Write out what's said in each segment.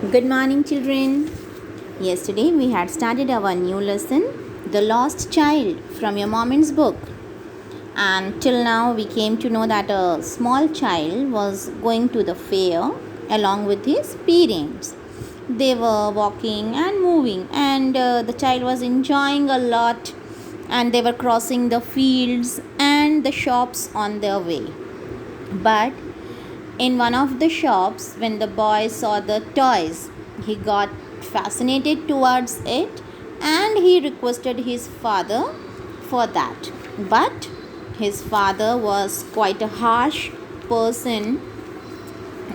Good morning, children. Yesterday we had started our new lesson, The Lost Child, from your mommy's book. And till now we came to know that a small child was going to the fair along with his parents. They were walking and moving, and the child was enjoying a lot, and they were crossing the fields and the shops on their way. But in one of the shops, when the boy saw the toys, he got fascinated towards it and he requested his father for that. But his father was quite a harsh person,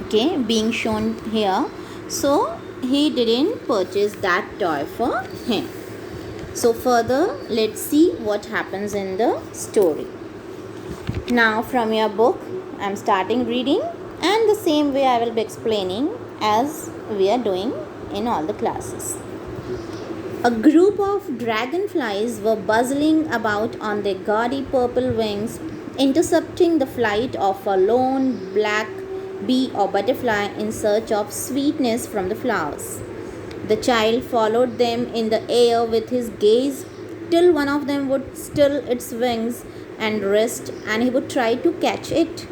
okay, being shown here. So he didn't purchase that toy for him. So, further, let's see what happens in the story. Now, from your book, I'm starting reading, and the same way I will be explaining as we are doing in all the classes. A group of dragonflies were buzzing about on their gaudy purple wings, intercepting the flight of a lone black bee or butterfly in search of sweetness from the flowers. The child followed them in the air with his gaze till one of them would still its wings and rest, and he would try to catch it.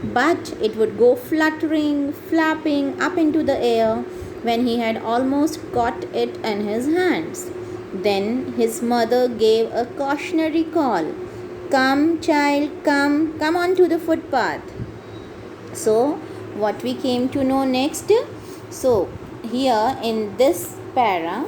But it would go fluttering, flapping up into the air when he had almost caught it in his hands. Then his mother gave a cautionary call. Come, child, come on to the footpath. So, what we came to know next? So, here in this para,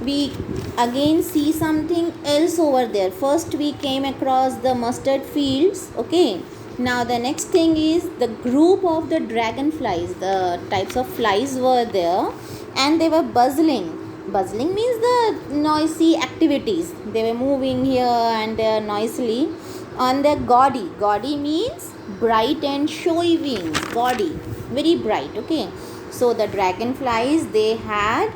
we again see something else over there. First, we came across the mustard fields, okay. Now the next thing is the group of the dragonflies. The types of flies were there and they were buzzing. Buzzing means the noisy activities. They were moving here and there noisily on their gaudy. Gaudy means bright and showy wings. Gaudy, very bright, okay. So the dragonflies, they had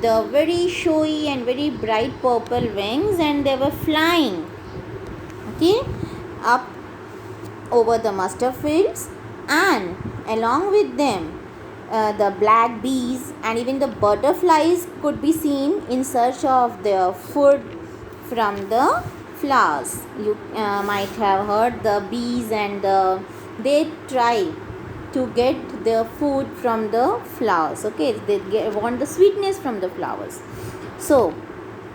the very showy and very bright purple wings and they were flying, okay, up over the mustard fields, and along with them the black bees and even the butterflies could be seen in search of their food from the flowers. You might have heard the bees and they try to get their food from the flowers, okay. They want the sweetness from the flowers. So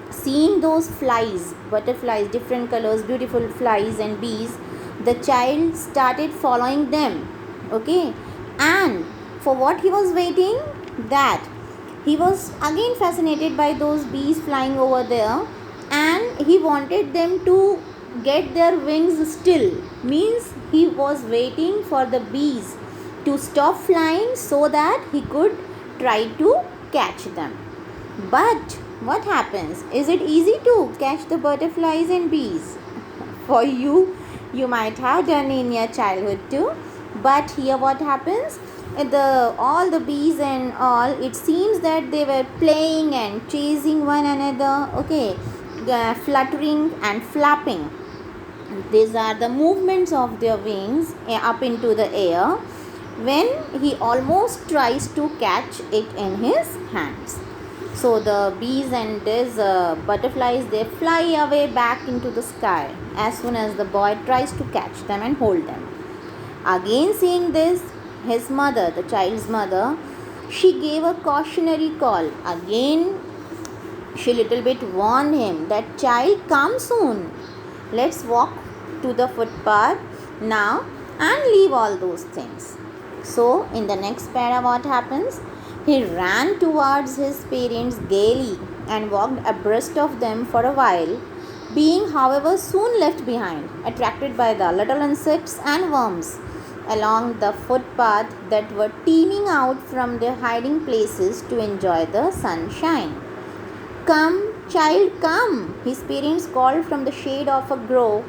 seeing those flies, butterflies, different colors, beautiful flies and bees, the child started following them, okay. And for what he was waiting, that he was again fascinated by those bees flying over there, and he wanted them to get their wings still. Means he was waiting for the bees to stop flying so that he could try to catch them. But what happens? Is it easy to catch the butterflies and bees? For you, you might have done in your childhood too. But here what happens? All the bees and all, it seems that they were playing and chasing one another, okay, fluttering and flapping. These are the movements of their wings up into the air when he almost tries to catch it in his hands. So the bees and these butterflies, they fly away back into the sky as soon as the boy tries to catch them and hold them. Again seeing this, his mother, the child's mother, she gave a cautionary call. Again she little bit warned him that child, come soon. Let's walk to the footpath now and leave all those things. So in the next para what happens? He ran towards his parents gaily and walked abreast of them for a while, being however soon left behind, attracted by the little insects and worms along the footpath that were teeming out from their hiding places to enjoy the sunshine. Come, child, come, his parents called from the shade of a grove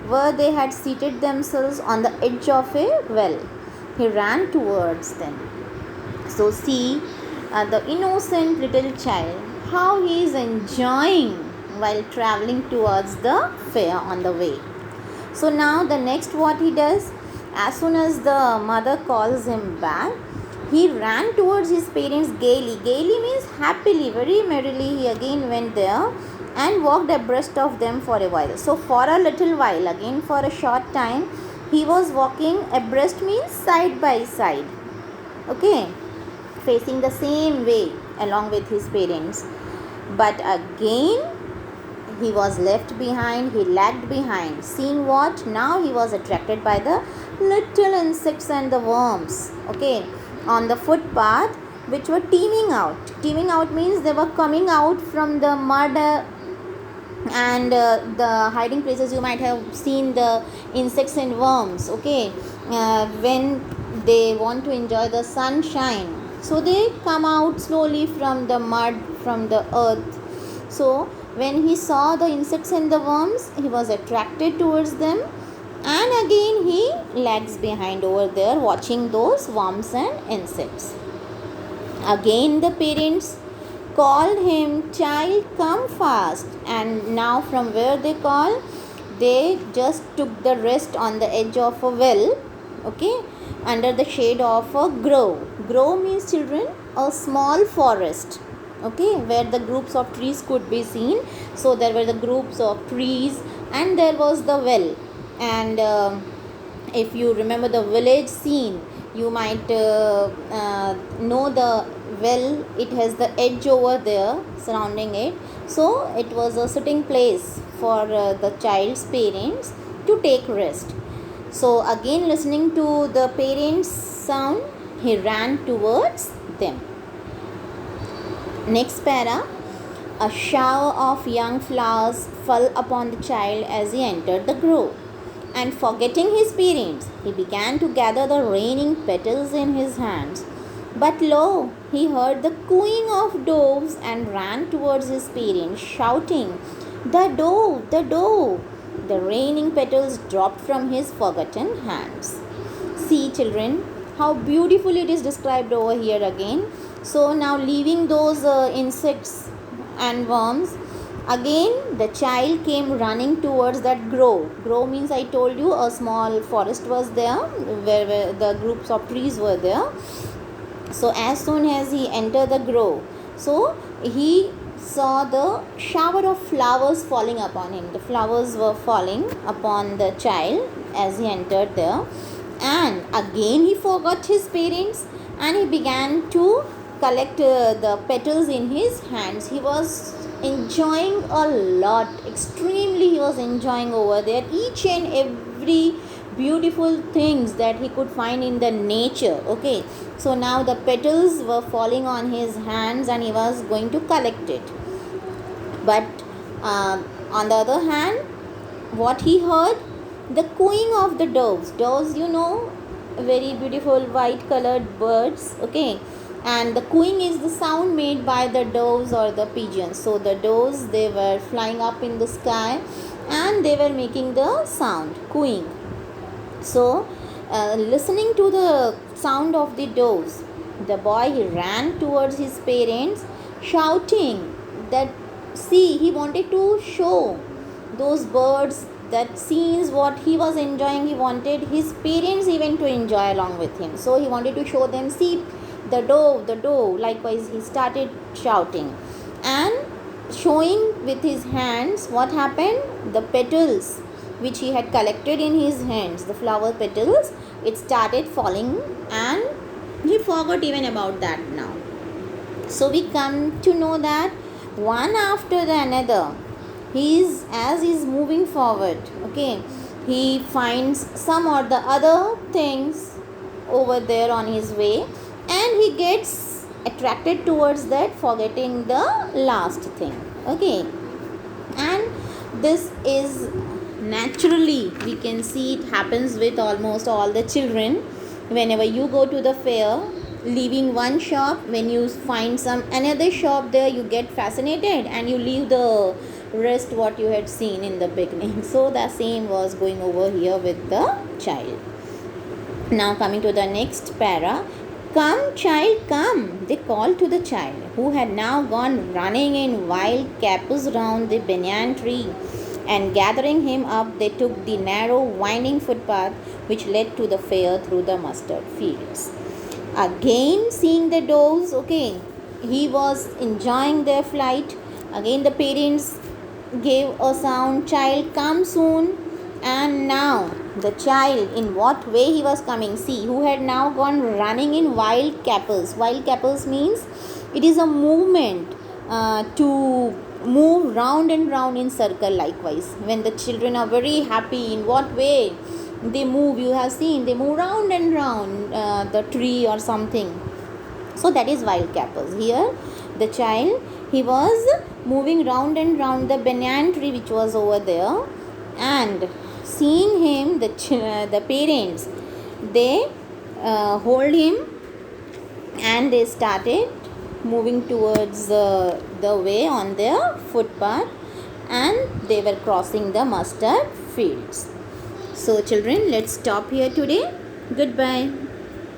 where they had seated themselves on the edge of a well. He ran towards them. So see the innocent little child, how he is enjoying while traveling towards the fair on the way. So now the next what he does, as soon as the mother calls him back, He ran towards his parents gaily. Gaily means happily, very merrily. He again went there and walked abreast of them for a while. So, for a little while, again for a short time, he was walking abreast means side by side. Okay, facing the same way along with his parents. But again, he was left behind, he lagged behind. Seeing what? Now he was attracted by the little insects and the worms. Okay, on the footpath which were teeming out. Teeming out means they were coming out from the mud and the hiding places. You might have seen the insects and worms. Okay, when they want to enjoy the sunshine, so they come out slowly from the mud, from the earth. So when he saw the insects and the worms, he was attracted towards them, and again he lags behind over there watching those worms and insects. Again the parents called him, "Child, come fast." And now from where they call, they just took the rest on the edge of a well, okay, under the shade of a grove. Grove means, children, a small forest, okay, where the groups of trees could be seen. So there were the groups of trees and there was the well. And if you remember the village scene, you might know the well, it has the edge over there surrounding it. So it was a sitting place for the child's parents to take rest. So again, listening to the parents' sound, he ran towards them. Next para. A shower of young flowers fell upon the child as he entered the grove, and forgetting his parents, he began to gather the raining petals in his hands. But lo, he heard the cooing of doves and ran towards his parents, shouting, "The dove, the dove!" The raining petals dropped from his forgotten hands. See, children, how beautifully it is described over here again. So now, leaving those insects and worms, again the child came running towards that grove. Grove means, I told you, a small forest was there where the groups of trees were there. So as soon as he entered the grove, so he saw the shower of flowers falling upon him. The flowers were falling upon the child as he entered there, and again he forgot his parents and he began to collect the petals in his hands. He was enjoying a lot, extremely he was enjoying over there each and every beautiful things that he could find in the nature. Okay, so now the petals were falling on his hands and he was going to collect it. But on the other hand, what he heard, the cooing of the doves. Doves, you know, very beautiful white colored birds. Okay, and the cooing is the sound made by the doves or the pigeons. So the doves, they were flying up in the sky and they were making the sound, cooing. So listening to the sound of the doves, the boy, he ran towards his parents, shouting that, see, he wanted to show those birds, that scenes what he was enjoying, he wanted his parents even to enjoy along with him. So he wanted to show them, see, the dove, the dove. Likewise, he started shouting and showing with his hands. What happened? The petals which he had collected in his hands, the flower petals, it started falling and he forgot even about that now. So we come to know that one after the another, as he is moving forward, okay, he finds some or the other things over there on his way, and he gets attracted towards that, forgetting the last thing. Okay, and this is naturally, we can see it happens with almost all the children. Whenever you go to the fair, leaving one shop, when you find some another shop there, you get fascinated and you leave the rest what you had seen in the beginning. So the same was going over here with the child. Now coming to the next para. Come, child, come, they called to the child, who had now gone running in wild capers round the banyan tree. And gathering him up, they took the narrow, winding footpath which led to the fair through the mustard fields. Again seeing the doves, okay, he was enjoying their flight. Again the parents gave a sound, child come soon. And now the child, in what way he was coming, see, who had now gone running in wild capers. Wild capers means it is a movement to move round and round in circle. Likewise, when the children are very happy, in what way they move, you have seen, they move round and round the tree or something. So that is wild capers. Here the child, he was moving round and round the banyan tree which was over there. And seeing him, the parents, they hold him and they started moving towards the way on their footpath, and they were crossing the mustard fields. So children, let's stop here today. Goodbye.